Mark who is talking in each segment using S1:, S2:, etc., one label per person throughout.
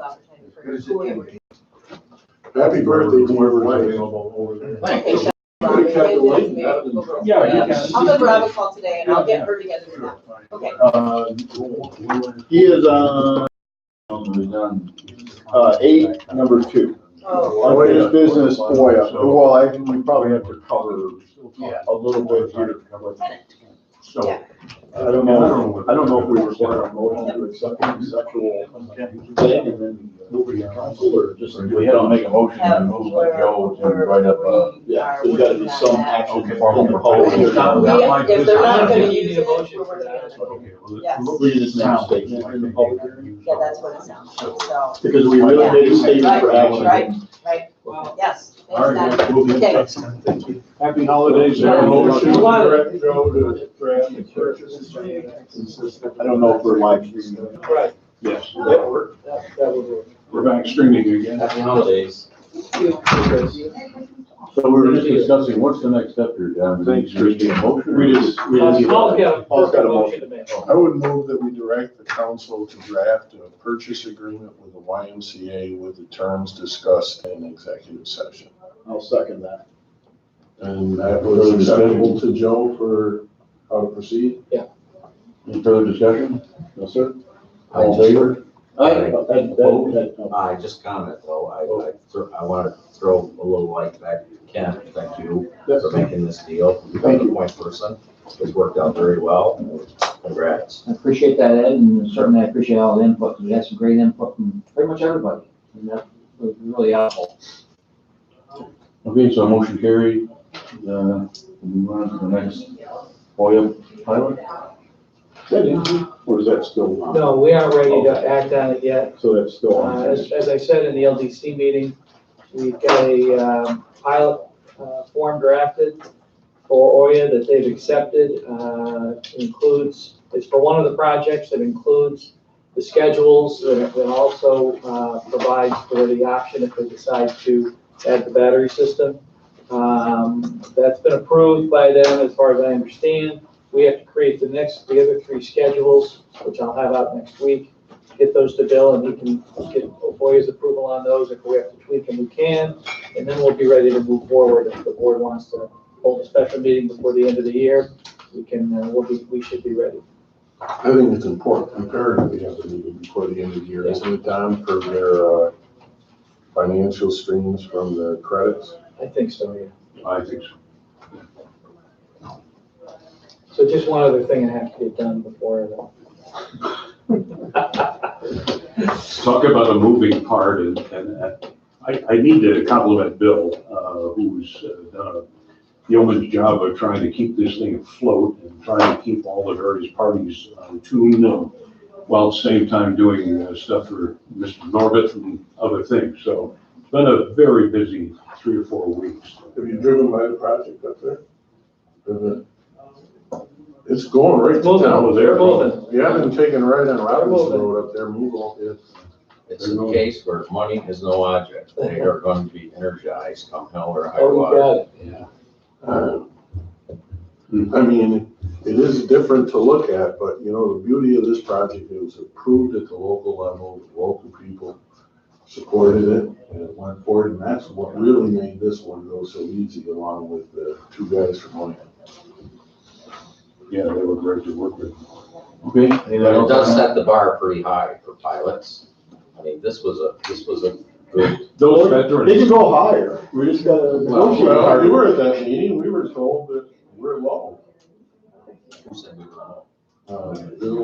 S1: opportunity for your school year.
S2: Happy birthday to your wife.
S1: Thanks.
S2: Could've kept it late.
S3: Yeah, you can.
S1: I'll give Rob a call today and I'll get her together with that. Okay.
S2: He is on, 8, number 2.
S1: Oh,
S2: Unfinished business, FOIA. Well, we probably have to cover a little bit here. So, I don't know if we require a motion to accept any sexual thing and then moving to council or just.
S4: We had to make a motion to move Joe to write up
S2: Yeah, there's gotta be some action from the
S1: if
S2: public.
S1: they're not gonna use it, we're working on it. Yes.
S2: We're just now statement in the public hearing.
S1: Yeah, that's what it sounds like, so.
S2: Because we really made a statement for action.
S1: Right, yes.
S2: All right,
S1: Thanks,
S2: we'll be in
S1: Okay.
S2: touch. Happy holidays.
S1: Yeah.
S2: Motion to direct Joe to draft the purchase. I don't know if we're live streaming.
S3: Right,
S2: Yes.
S3: that would work.
S2: We're back streaming again.
S5: Happy holidays.
S4: So we were just discussing, what's the next step here, John?
S2: Thanks,
S4: Do we need a motion?
S2: We just.
S3: Paul's got
S2: Paul's got a
S3: motion to make.
S6: I would move that we direct the council to draft a purchase agreement with the YMCA with the terms discussed in executive session.
S2: I'll second that.
S6: And that was acceptable to Joe for how to proceed?
S4: Any further discussion?
S2: No, sir?
S4: All in favor?
S5: I just comment though, I want to throw a little light back to Ken, thank you for making this deal. You've been a point person, it's worked out very well, congrats.
S7: I appreciate that, Ed, and certainly I appreciate all the input. We had some great input from pretty much everybody, and that was really helpful.
S4: Okay, so motion carried. We move on to the next FOIA pilot.
S2: Or is that still on?
S3: No, we aren't ready to act on it yet.
S2: So that's still on.
S3: As I said in the LDC meeting, we've got a pilot form drafted for OYA that they've accepted. It's for one of the projects that includes the schedules that also provides for the option if they decide to add the battery system. That's been approved by them as far as I understand. We have to create the other 3 schedules, which I'll have out next week. Get those to Bill and he can get FOIA's approval on those. If we have to tweak them, we can. And then we'll be ready to move forward. If the board wants to hold a special meeting before the end of the year, we should be ready.
S6: I think it's important, imperative we have the meeting before the end of the year, isn't it, Don, for their financial streams from the credits?
S3: I think so, yeah.
S4: I think so.
S3: So just one other thing I have to get done before
S8: Talk about a moving part, and I need to compliment Bill, who's done a yeoman's job of trying to keep this thing afloat and trying to keep all the various parties tuned in, while at the same time doing stuff for Mr. Norbit and other things. So it's been a very busy 3 or 4 weeks.
S6: Have you driven by the project up there? It's going right to town.
S3: They're moving.
S6: You haven't taken right on Robinson Road up there, move on.
S5: It's a case where money is no object. They are going to be energized come hell or high
S3: Oh, we
S5: water.
S3: got it.
S6: I mean, it is different to look at, but you know, the beauty of this project, it was approved at the local level, the local people supported it, and it went forward, and that's what really made this one go so easy, along with the 2 guys from Monahan.
S8: Yeah, they were great to work with.
S4: Okay.
S5: But it does set the bar pretty high for pilots. I mean, this was a good,
S8: Those
S2: They
S8: veterans,
S2: can go higher. We just gotta negotiate
S6: Well, you
S2: higher.
S6: were at that meeting, we were told that we're low.
S5: who said we were low?
S6: Bill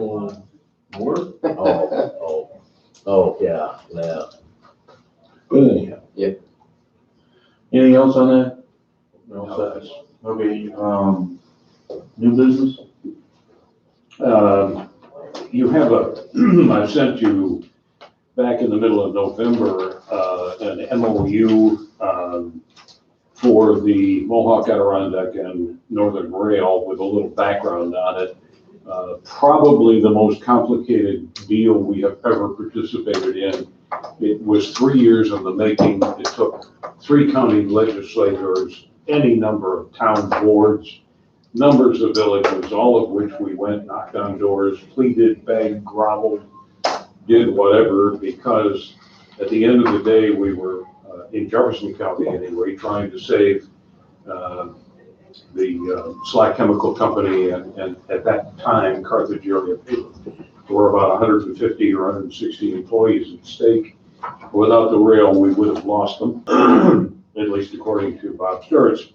S6: Moore?
S5: Oh, yeah.
S2: But anyhow,
S4: Anything else on that?
S2: no, that's.
S4: Okay, new business?
S8: you have I sent you back in the middle of November, an MOU, for the Mohawk Adirondack and Northern Rail with a little background on it. Probably the most complicated deal we have ever participated in. It was 3 years in the making. It took 3 county legislators, any number of town boards, numbers of villages, all of which we went, knocked on doors, pleaded, begged, groveled, did whatever, because at the end of the day, we were in Jefferson County anyway, trying to save the Slack Chemical Company and at that time Carthage area paper. There were about 150 or 160 employees at stake. Without the rail, we would have lost them, at least according to Bob Sturz.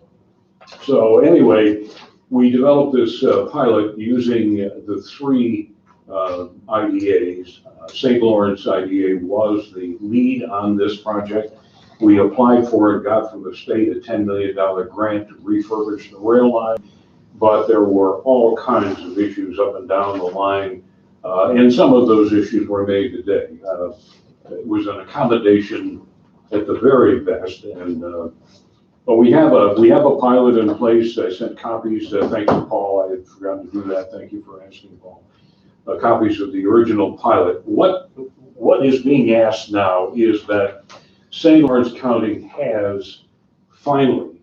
S8: So anyway, we developed this pilot using the three IDAs. St. Lawrence IDA was the lead on this project. We applied for it, got from the state a $10 million grant to refurbish the rail line, but there were all kinds of issues up and down the line, and some of those issues were made today. It was an accommodation at the very best, and but we have a pilot in place. I sent copies. Thank you, Paul. I had forgotten to do that. Thank you for asking, Paul. Copies of the original pilot. What is being asked now is that St. Lawrence County has finally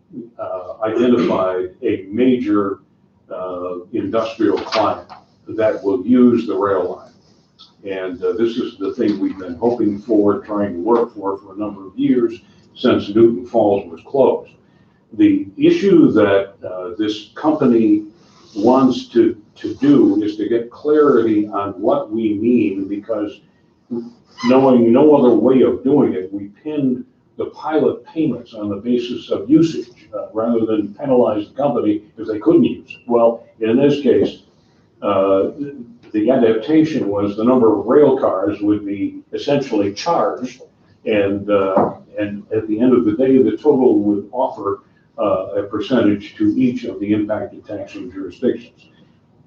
S8: identified a major industrial client that will use the rail line. And this is the thing we've been hoping for, trying to work for a number of years since Newton Falls was closed. The issue that this company wants to do is to get clarity on what we mean, because knowing no other way of doing it, we pinned the pilot payments on the basis of usage rather than penalize the company if they couldn't use it. Well, in this case, the adaptation was the number of rail cars would be essentially charged, and at the end of the day, the total would offer a percentage to each of the impacted taxing jurisdictions.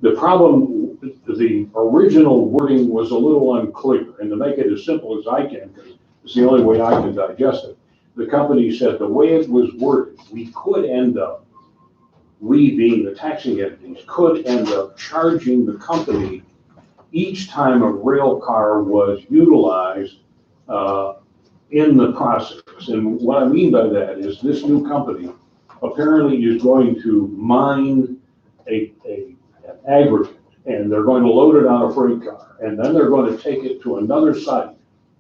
S8: The problem, the original wording was a little unclear, and to make it as simple as I can, because it's the only way I can digest it, the company said the way it was worded, we could end up, we being the taxing entities, could end up charging the company each time a rail car was utilized in the process. And what I mean by that is this new company apparently is going to mine an aggregate, and they're going to load it on a freight car, and then they're going to take it to another site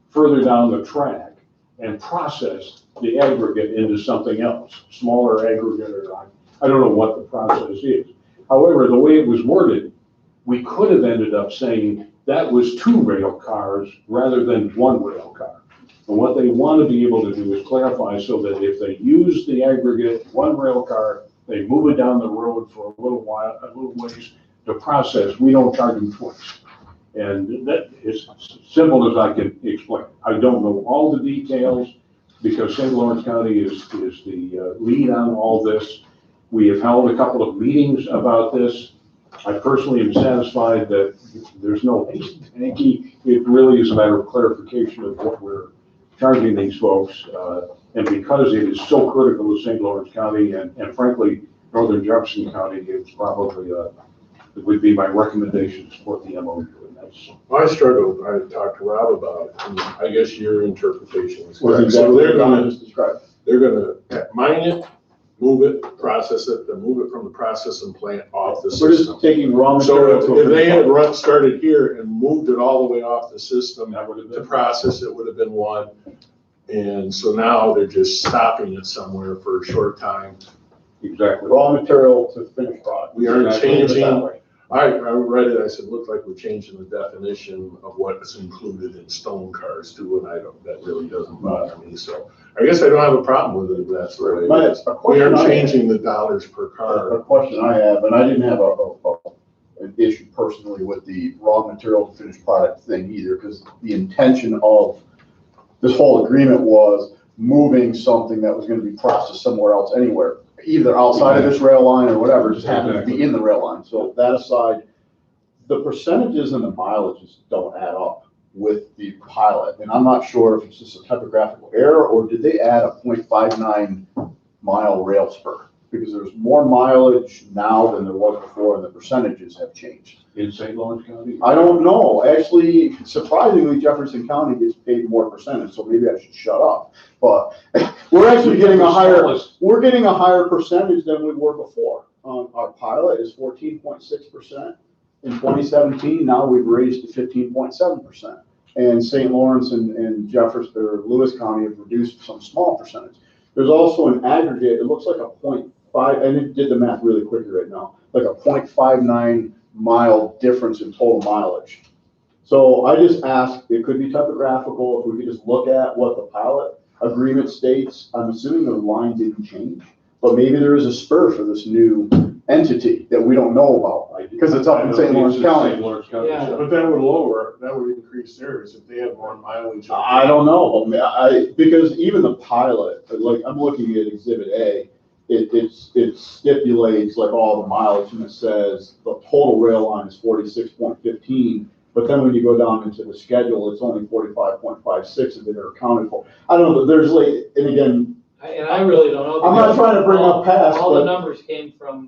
S8: further down the track and process the aggregate into something else, smaller aggregate, or I don't know what the process is. However, the way it was worded, we could have ended up saying that was 2 rail cars rather than 1 rail car. And what they want to be able to do is clarify so that if they use the aggregate 1 rail car, they move it down the road for a little while, a little ways to process, we don't charge them twice. And that is simple as I can explain. I don't know all the details because St. Lawrence County is the lead on all this. We have held a couple of meetings about this. I personally am satisfied that there's no hanky. It really is a matter of clarification of what we're charging these folks. And because it is so critical to St. Lawrence County and frankly, Northern Jefferson County, it's probably, it would be my recommendation to support the MOU. And that's.
S6: I struggled, I talked to Rob about, and I guess your interpretation is
S2: Well,
S6: correct.
S2: exactly
S6: So they're gonna,
S2: just described.
S6: they're gonna mine it, move it, process it, then move it from the processing plant off the
S2: We're
S6: system.
S2: just taking raw
S6: So
S2: material.
S6: if they had started here and moved it all the way off the system
S8: That would have
S6: to
S8: been.
S6: process, it would have been 1. And so now they're just stopping it somewhere for a short time.
S8: Exactly.
S2: Raw material to finished product.
S6: We aren't
S2: Put it that
S6: changing,
S2: way.
S6: I read it, I said, looked like we're changing the definition of what is included in stone cars too, and that really doesn't bother me, so. I guess I don't have a problem with it if that's the way it is.
S2: A
S6: We
S2: question
S6: aren't
S2: I have-
S6: changing the dollars per car.
S2: A question I have, and I didn't have an issue personally with the raw material to finished product thing either, because the intention of this whole agreement was moving something that was gonna be processed somewhere else, anywhere, either outside of this rail line or whatever, just happened to be in the rail line. So that aside, the percentages and the mileages don't add up with the pilot. And I'm not sure if it's just a typographical error or did they add a 0.59 mile rail spur? Because there's more mileage now than there was before and the percentages have changed.
S8: In St. Lawrence County?
S2: I don't know. Actually, surprisingly, Jefferson County gets paid more percentage, so maybe I should shut up. But we're actually getting a higher percentage than we were before. Our pilot is 14.6% in 2017. Now we've raised to 15.7%. and St. Lawrence and Jefferson, or Lewis County have reduced some small percentage. There's also an aggregate, it looks like a 0.5, and it did the math really quickly right now, like a 0.59 mile difference in total mileage. So I just asked, it could be topographical, if we could just look at what the pilot agreement states. I'm assuming the line didn't change, but maybe there is a spur for this new entity that we don't know about, because it's up in St. Lawrence County.
S3: Yeah.
S6: But that would increase theirs if they had more mileage.
S2: I don't know, because even the pilot, like, I'm looking at Exhibit A, it stipulates like all the mileage, and it says the total rail line is 46.15, but then when you go down into the schedule, it's only 45.56 of it are accounted for. I don't know, but there's like, and again,
S3: And I really don't know.
S2: I'm not trying to bring up past,
S3: All the
S2: but
S3: numbers came from,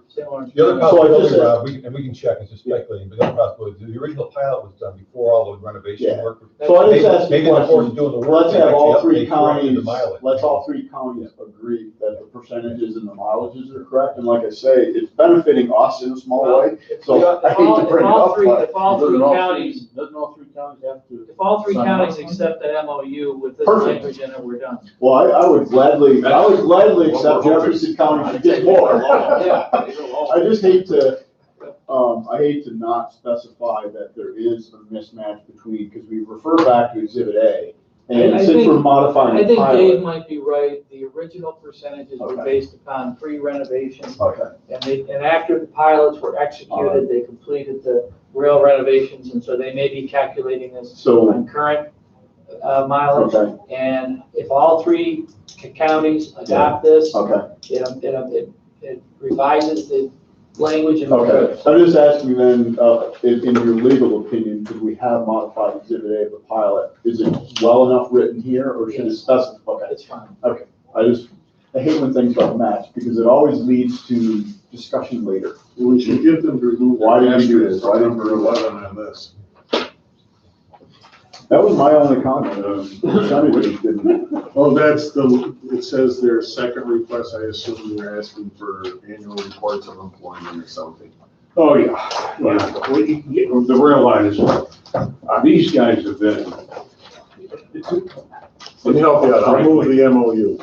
S3: St. Lawrence.
S9: The other
S2: So I just
S9: possibility,
S2: said-
S9: Rob, and we can check, it's just speculating, but the other possibility, the original pilot was done before all the renovation
S2: Yeah.
S9: work.
S2: so I just asked the
S9: Maybe the force
S2: question,
S9: of doing the work.
S2: let's
S9: they
S2: have all
S9: actually
S2: three
S9: update correctly
S2: counties,
S9: the mileage.
S2: let's all three counties agree that the percentages and the mileages are correct, and like I say, it's benefiting us in a small way. So I hate to bring it up, but
S3: If all three counties,
S4: Doesn't all three counties have to?
S3: if all three
S4: sign
S3: counties
S4: off?
S3: accept that MOU with this
S2: Perfect.
S3: language in it, we're done.
S2: well, I would gladly accept Jefferson County to get more.
S3: Yeah.
S2: I just hate to, I hate to not specify that there is a mismatch between, because we refer back to Exhibit A. And
S3: I
S2: since
S3: think-
S2: we're modifying
S3: I
S2: the
S3: think Dave
S2: pilot.
S3: might be right. The original percentages were
S2: Okay.
S3: based upon pre-renovation.
S2: Okay,
S3: And after the pilots were executed, they completed the rail renovations, and so they may be calculating this
S2: so,
S3: on current mileage.
S2: okay,
S3: And if all three counties adopt this,
S2: okay.
S3: it revises the language and.
S2: Okay, I'm just asking then, in your legal opinion, could we have modified Exhibit A of the pilot? Is it well enough written here, or should it specify? Okay,
S3: It's fine.
S2: I hate when things don't match, because it always leads to discussion later.
S6: We should get them to remove.
S2: Why did you do this? Why didn't you
S6: Number
S2: do that?
S6: 11 on this.
S2: That was my only comment. Percentages didn't.
S6: Oh, it says their second request, I assume they're asking for annual reports of employment or something.
S8: Oh, yeah, the rail line is, these guys have been.
S6: Let me help you out, I'll move the MOU.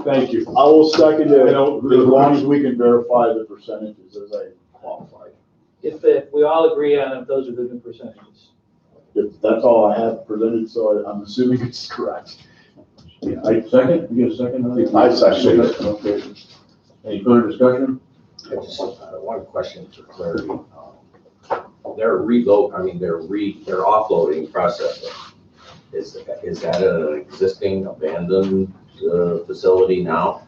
S8: Thank you.
S2: I will second it,
S8: I
S2: as
S8: don't-
S2: long as we can verify the percentages as I qualified.
S3: If we all agree on it, those are the new percentages.
S2: If that's all I have presented, so I'm assuming it's correct.
S4: Yeah, second, you get a second? on it?
S2: I second it.
S4: Okay. Any further discussion?
S5: I just, one question for clarity. They're offloading processing. Is that an existing abandoned facility now?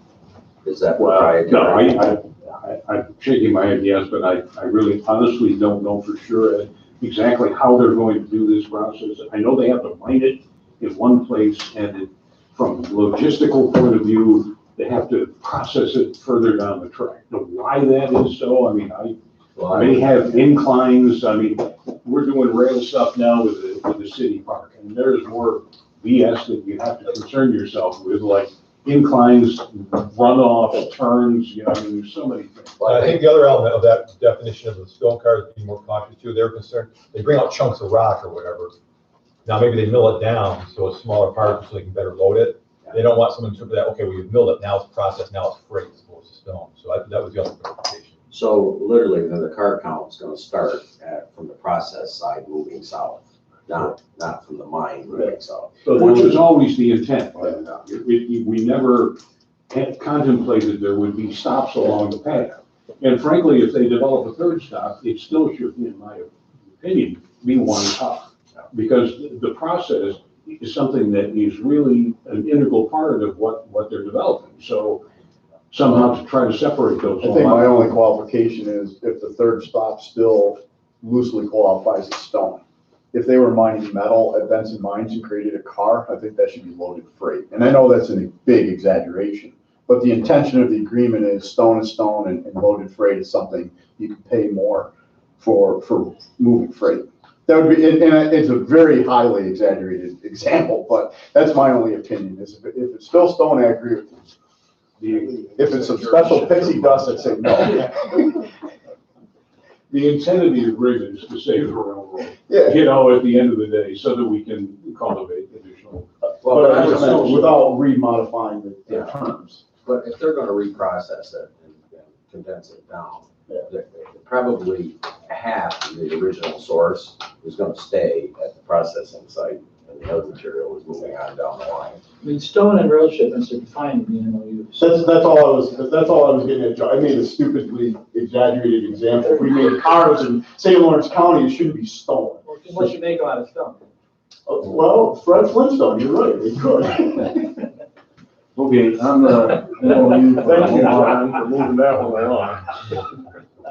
S5: Is that
S8: Well,
S5: proprietary?
S8: no, I'm shaking my head yes, but I really honestly don't know for sure exactly how they're going to do this process. I know they have to mine it in one place, and from a logistical point of view, they have to process it further down the track. Now, why that is so, I mean, they have inclines, I mean, we're doing rail stuff now with the city park, and there's more BS that you have to concern yourself with, like inclines, runoff, turns, you know, I mean, there's so many things.
S9: I think the other element of that definition of the stone cars being more cautious too, they're concerned, they bring out chunks of rock or whatever. Now, maybe they mill it down, so it's smaller parts, so they can better load it. They don't want someone to interpret that, okay, we've milled it, now it's processed, now it's freight as opposed to stone. So that was the other clarification.
S5: So literally, then the car count is gonna start from the process side moving south, not from the mine moving south.
S8: Which was always the intent. We never had contemplated there would be stops along the path. And frankly, if they develop a third stop, it still should, in my opinion, be one stop. Because the process is something that is really an integral part of what they're developing. So somehow to try to separate those.
S2: I think my only qualification is if the third stop still loosely qualifies as stone. If they were mining metal at Benson Mines and created a car, I think that should be loaded freight. And I know that's a big exaggeration, but the intention of the agreement is stone and loaded freight is something you can pay more for moving freight. That would be, and it's a very highly exaggerated example, but that's my only opinion is if it's still stone, I agree with you. If it's some special pixie dust, I'd say no.
S8: the intent of the agreement is to save the railroad,
S2: Yeah.
S8: you know, at the end of the day, so that we can cultivate additional.
S5: Well,
S2: But
S5: I
S2: I
S5: would
S2: just meant
S5: assume-
S2: without remodifying the
S5: Yeah.
S2: terms.
S5: But if they're gonna reprocess it and condense it down, probably half of the original source is gonna stay at the processing site, and the other material is moving on down the line.
S3: I mean, stone and rail shipments are defined in the MOUs.
S2: That's all I was getting at, Joe. I made a stupidly exaggerated example. If we made cars in St. Lawrence County, it shouldn't be stone.
S3: Unless you make them out of stone.
S2: Well, Fred Flintstone, you're right, they could.
S4: Okay, on the MOU.
S6: Thank you, John, for moving that one along.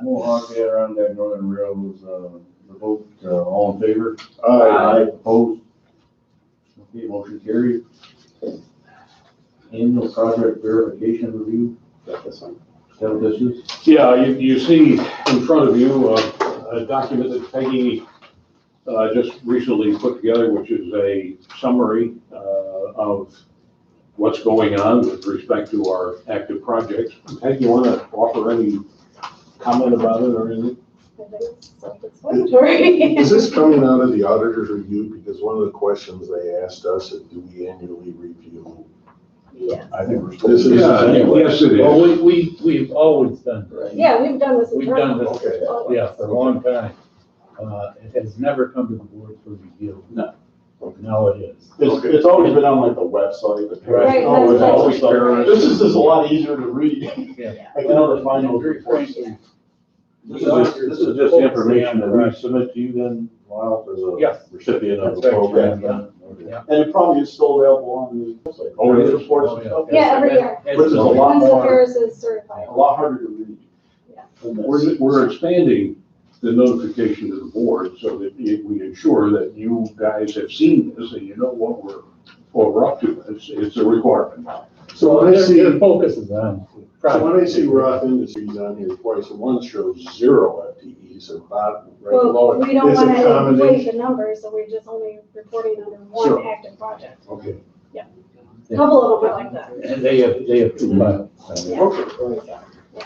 S4: Mohawk Adirondack Northern Railroad was, the vote, all in favor?
S2: Aye.
S4: Opposed? Okay, motion carried. Annual project verification review, is that what this is?
S8: Yeah, you see in front of you a document that Peggy just recently put together, which is a summary of what's going on with respect to our active projects. Peggy, you want to offer any comment about it or anything?
S1: Self-explanatory.
S6: Is this coming out of the auditor's review? Because one of the questions they asked us is, do we annually review?
S1: Yeah,
S2: I think we're
S6: This
S2: supposed
S6: is-
S2: to.
S8: Yes, it
S10: Well,
S8: is.
S10: we've always done this.
S1: yeah, we've done this.
S10: We've done this,
S2: Okay.
S10: yeah, for a long time. It has never come to the board for review.
S2: No.
S10: Now it is.
S2: It's always been on like the website, the.
S1: Right,
S2: Oh, it's
S1: that's
S2: always
S1: right.
S2: like- This is just a lot easier to read.
S10: Yeah.
S2: I can never find those
S10: Very
S2: reports.
S10: frankly,
S4: This is just the information that we submit to you then, Lyle, as a
S10: Yes.
S4: recipient of the
S10: That's right.
S4: program.
S10: Yeah.
S4: Okay.
S10: Yeah.
S2: And it probably is still available on the website.
S8: Oh, it is?
S2: Reports
S10: Oh,
S2: and
S10: yeah.
S2: stuff.
S1: Yeah, every year.
S2: Which is a lot
S1: Once the
S2: more,
S1: Paris is certified.
S2: a lot harder to read.
S1: Yeah.
S2: than this.
S8: We're expanding the notification to the board so that we ensure that you guys have seen this and you know what we're up to. It's a requirement now.
S6: So when I see,
S10: Their focus is on.
S6: so when I see Roth Industries on here twice, and one shows 0 FTEs and bottom right below
S1: Well,
S6: it.
S1: we don't
S6: Is it
S1: want to inflate
S6: combination?
S1: the numbers, so we're just only reporting under one
S6: Sure.
S1: active project.
S6: Okay.
S1: A couple of them are like that.
S10: And they have two files.
S1: Yeah.
S6: Okay.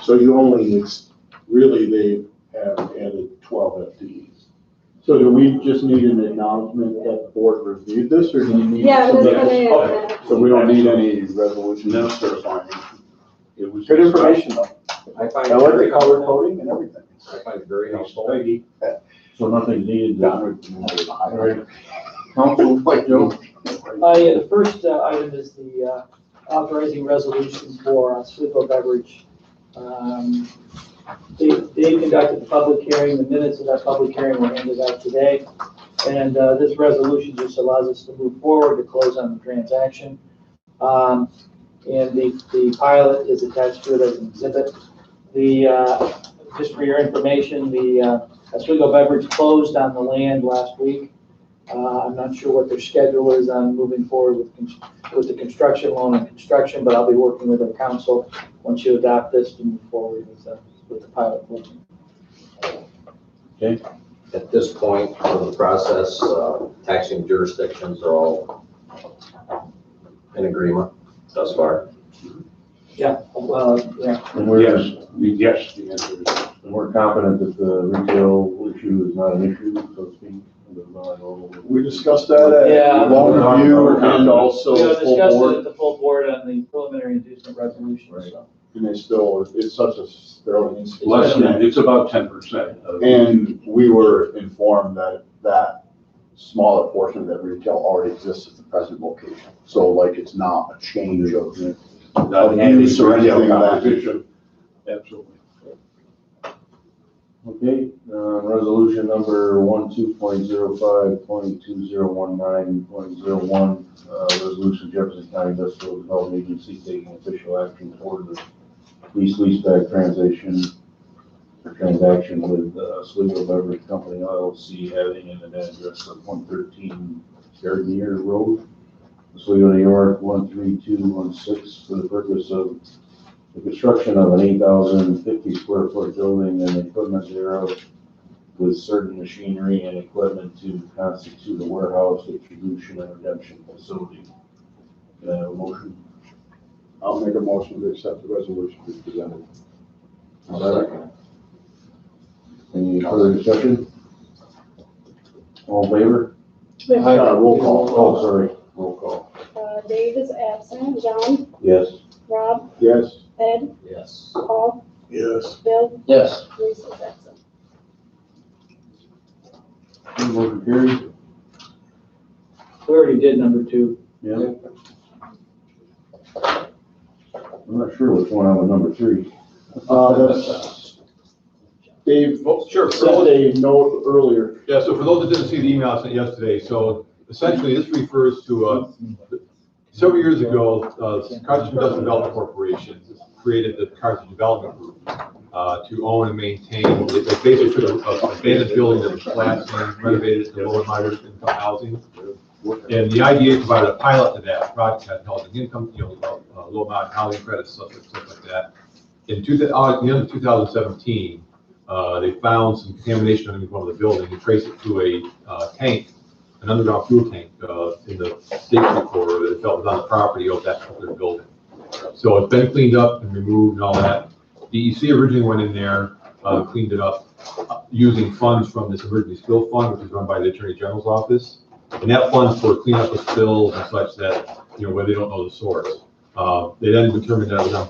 S6: So you only, really, they have added 12 FTEs.
S2: So do we just need an acknowledgement that the board reviewed this, or do you need?
S1: Yeah, it was
S2: something else?
S1: gonna-
S2: Okay, so we don't need any resolution
S8: No.
S2: certifying.
S8: It was
S2: Good information though.
S5: I find
S2: I
S5: it
S2: like
S5: very
S2: the color
S5: helpful.
S2: coding and everything.
S5: I find it very helpful.
S8: Peggy.
S4: So nothing needed.
S2: All
S4: right. Council, like Joe?
S3: Yeah, the first item is the authorizing resolution for Oswego Beverage. They conducted the public hearing, the minutes of that public hearing were handed out today. And this resolution just allows us to move forward to close on the transaction. And the pilot is attached to it as an exhibit. Just for your information, the Oswego Beverage closed on the land last week. I'm not sure what their schedule is on moving forward with the construction loan and construction, but I'll be working with their council once you adopt this to move forward with the pilot plan.
S5: At this point of the process, taxing jurisdictions are all in agreement thus far.
S3: Yeah, well, yeah.
S4: And we're,
S8: Yes, the answer is yes.
S4: and we're confident that the retail issue is not an issue, so to speak.
S2: We discussed that at
S3: Yeah.
S2: long review and also
S3: We
S2: full
S3: discussed it
S2: board.
S3: at the full board on the preliminary inducement resolution, so.
S2: And they still, it's such a fairly.
S8: Less than, it's about 10%.
S2: And we were informed that that smaller portion of that retail already exists at the present location. So like, it's not a change of
S8: Not
S2: use or anything of that
S8: competition. Absolutely.
S4: Okay, resolution number 12.05.2019.01, resolution Jefferson County Industrial Development Agency taking official action toward the leaseback transaction with Oswego Beverage Company LLC having an address of 113 Gardenier Road, Oswego, New York 13216 for the purpose of the construction of an 8,050 square foot building and equipment thereof with certain machinery and equipment to constitute a warehouse, distribution, and redemption facility. Can I have a motion?
S2: I'll make a motion to accept the resolution as presented.
S5: Second.
S4: Any further discussion? All in favor?
S2: Roll call.
S4: Oh, sorry, roll call.
S11: Dave is absent. John,
S4: Yes.
S11: Rob,
S2: Yes.
S11: Ed,
S5: Yes.
S11: Paul,
S6: Yes.
S11: Bill,
S7: Yes.
S11: Teresa is absent.
S4: Motion carried.
S3: We already did number 2.
S4: Yeah. I'm not sure what's going on with number 3.
S2: That's, Dave
S9: Oh, sure.
S2: sent a note earlier.
S9: Yeah, so for those that didn't see the email I sent yesterday, so essentially this refers to, several years ago, Carthage Industrial Development Corporation created the Carthage Development Group to own and maintain, they basically took an abandoned building that was collapsing, renovated it to low and moderate income housing. And the IDA provided a pilot to that project, had housing income, low amount housing credits, stuff like that. At the end of 2017, they found some contamination underneath one of the buildings and traced it to a tank, an underground fuel tank in the State Street corridor that felt was on the property of that particular building. So it's been cleaned up and removed and all that. DEC originally went in there, cleaned it up using funds from this emergency spill fund, which is run by the Attorney General's office. And that fund's for cleanup of spills and such that, where they don't know the source. They then determined that it was on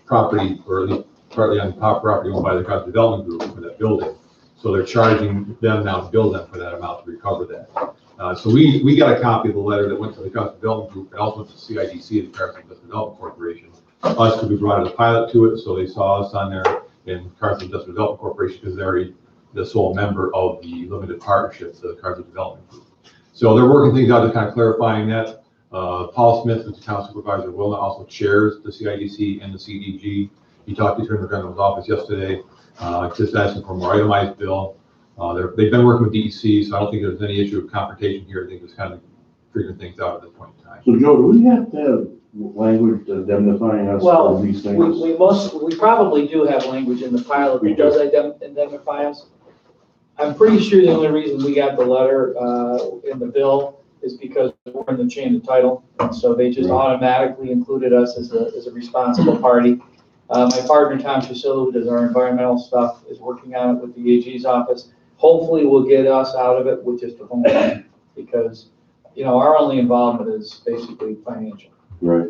S9: property, or at least partly on property owned by the Carthage Development Group for that building. So they're charging them now to bill them for that amount to recover that. So we got a copy of the letter that went to the Carthage Development Group, and also went to CIDC, the Carthage Industrial Development Corporation. Us, because we brought a pilot to it, so they saw us on there in Carthage Industrial Development Corporation, because they're already the sole member of the limited partnership, the Carthage Development Group. So they're working things out to kind of clarifying that. Paul Smith, who's the town supervisor, also chairs the CIDC and the CDG. He talked to Attorney General's office yesterday, just asking for a more itemized bill. They've been working with DEC, so I don't think there's any issue of confrontation here. I think it's kind of figuring things out at this point in time.
S4: So Joe, do we have to have language indemnifying us
S3: Well,
S4: for these things?
S3: we probably do have language in the pilot
S4: We
S3: that does indemnify us. I'm pretty sure the only reason we got the letter in the bill is because we're in the chain of title. And so they just automatically included us as a responsible party. My partner, Tom Chusilla, who does our environmental stuff, is working on it with the AG's office. Hopefully we'll get us out of it with just a home run, because, our only involvement is basically financial.
S4: Right.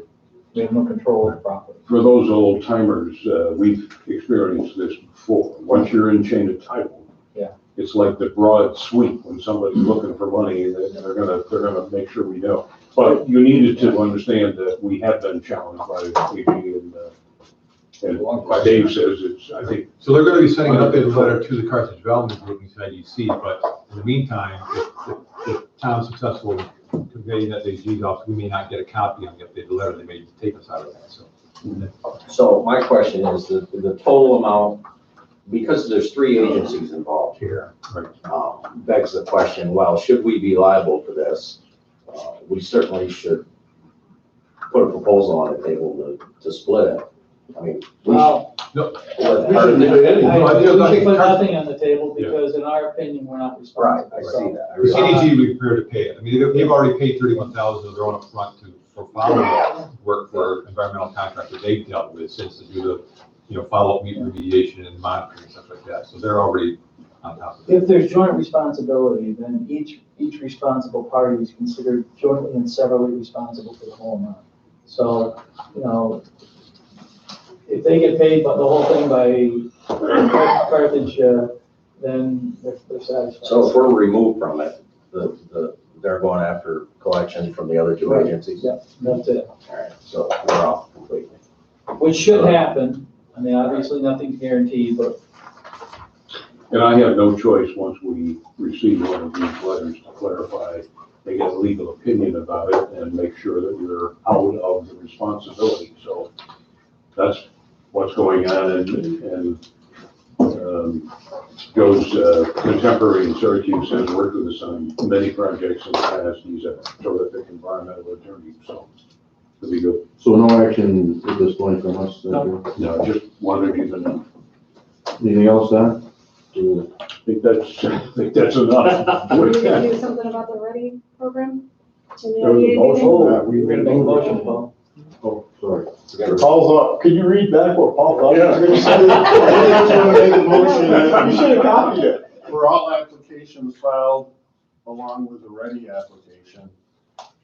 S3: We have no control of the property.
S8: For those old timers, we've experienced this before. Once you're in chain of title, it's like the broad sweep when somebody's looking for money, and they're gonna make sure we know. But you needed to understand that we have been challenged by AG, and like Dave says, I think.
S9: So they're going to be sending an updated letter to the Carthage Development Group and CIDC, but in the meantime, if Tom's successful in conveying that to AG's office, we may not get a copy of the updated letter. They may take us out of that, so.
S5: So my question is the total amount, because there's 3 agencies involved here, begs the question, well, should we be liable for this? We certainly should put a proposal on the table to split it. I mean,
S3: Well,
S9: No,
S5: let
S6: We
S5: her-
S6: shouldn't do anything.
S9: No, I
S3: we
S9: think-
S3: should put nothing on the table, because in our opinion, we're not
S5: Right,
S3: responsible.
S5: I
S3: So,
S5: see that. I
S9: the
S5: realize-
S9: CDG will be prepared to pay it. I mean, they've already paid 31,000 of their own upfront for follow-up work for environmental contractors they've dealt with since to do the, follow-up remediation and monitoring and stuff like that. So they're already on top of it.
S3: If there's joint responsibility, then each responsible party is considered jointly and severally responsible for the whole amount. So, if they get paid by the whole thing by Carthage, then they're satisfied.
S5: So if we're removed from it, they're going after collection from the other 2
S3: Right.
S5: agencies?
S3: Yeah, that's it.
S5: All right, so we're off completely.
S3: Which should happen. I mean, obviously, nothing's guaranteed, but
S8: And I have no choice, once we receive one of these letters, to clarify, they get a legal opinion about it and make sure that we're out of the responsibility. So that's what's going on, and Joe's contemporary in Syracuse has worked with us on many projects in the past. He's a terrific environmental attorney, so it'll be good.
S4: So no action at this point from us?
S3: No.
S8: No, just wanted you to know.
S4: Anything else, Don?
S8: I think that's enough.
S11: Are we gonna do something about the READY program? In the
S2: There was a
S11: IDA
S2: motion
S11: meeting?
S2: that we
S3: we're gonna make a motion, Paul.
S2: Oh, sorry.
S5: Again,
S2: Paul's up. Can you read back what Paul thought?
S6: Yeah.
S2: You
S6: I just wanna make a motion.
S2: should have copied it.
S6: For all applications filed along with the ready application,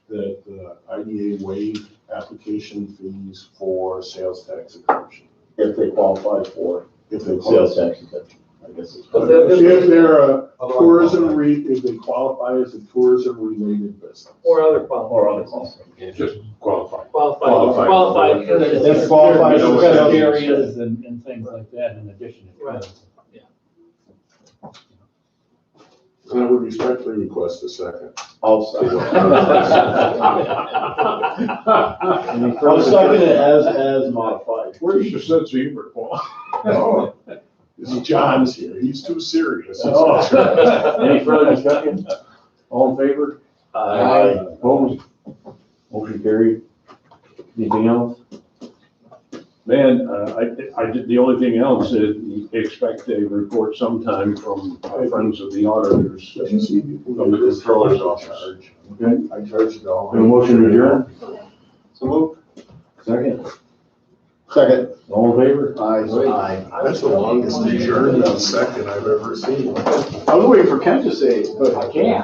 S6: that IDA waive application fees for sales tax exemption.
S2: If they qualify for
S6: If they
S2: sales
S6: qualify.
S2: tax exemption, I guess it's.
S3: But the-
S6: If they're a tourism if they qualify as a tourism related business.
S3: Or other
S2: Or other
S3: qualifications.
S8: Just qualify.
S3: Qualified.
S2: That's qualified as a sales.
S10: Areas and things like that in addition to.
S3: Right.
S6: And I would respectfully request a second.
S2: I'll second.
S7: Any
S2: I'll
S7: further
S2: second it
S7: discussion?
S2: as modified.
S8: Where's your sense of humor, Paul?
S6: Oh, John's here, he's too serious.
S8: Any further discussion? All in favor?
S2: Aye.
S8: Opposed? Motion carried. Anything else? Man, I did, the only thing else is expect a report sometime from our friends of the auditors from the controller's office. Okay?
S6: I charged it all.
S8: Have a motion to adjourn?
S3: So move.
S8: Second.
S2: Second.
S8: All in favor?
S2: Aye.
S6: That's the longest adjourned second I've ever seen.
S2: I was waiting for Ken to say, but
S7: I can't.